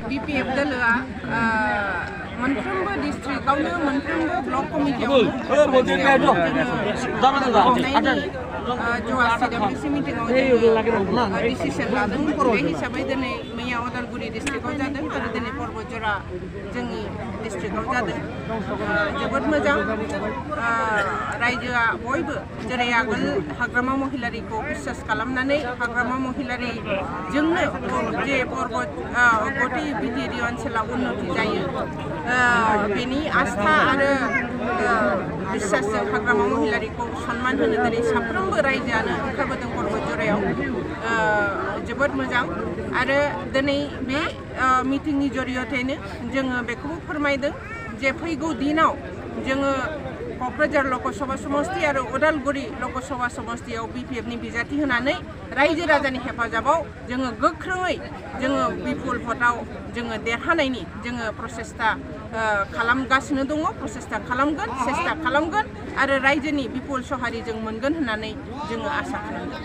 BPF दोलोआ मोनफ्रोमबो डिस्ट्रिक्टआवनो मोनफ्रोमबो ब्लक कमिटियावनो जवासी मिटिंआव डिसिसन लादों बे हिसाबै दिनै मैया उदालगुरि डिस्ट्रिक्टआव जादों आरो दिनै पर्बतजरा जोंनि डिस्ट्रिक्टआव जादों जोबोद मोजां रायजोआ बयबो जेरै आगोल हाग्रामा महिलारिखौ बिसास खालामनानै हाग्रामा महिलारिजोंनो जे पर्बत गति बिटिआरनि ओनसोलाव उन्नति जायो बेनि आस्था आरो बिसासजों हाग्रामा महिलारिखौ सन्मान होनो दिनै साफ्रोमबो रायजोआनो ओंखारबोदों पर्बतजरायाव जोबोद मोजां आरो दिनै बे मिटिंनि जरियतेनो जोङो बेखौबो फोरमायदों जे फैगौ दिनाव जोङो क'क्राझार लकसभा समष्टि आरो उदालगुरि लकसभा समष्टियाव BPFनि बिजाथि होनानै रायजो राजानि हेफाजाबाव जोङो गोख्रोङै जोङो बिपुल भटआव जोङो देरहानायनि जोङो प्रसेस्टा खालामगासिनो दङ प्रसेस्टा खालामगोन सेस्टा खालामगोन आरो रायजोनि बिपुल सहारि जों मोनगोन होननानै जोङो आसा खालामदों।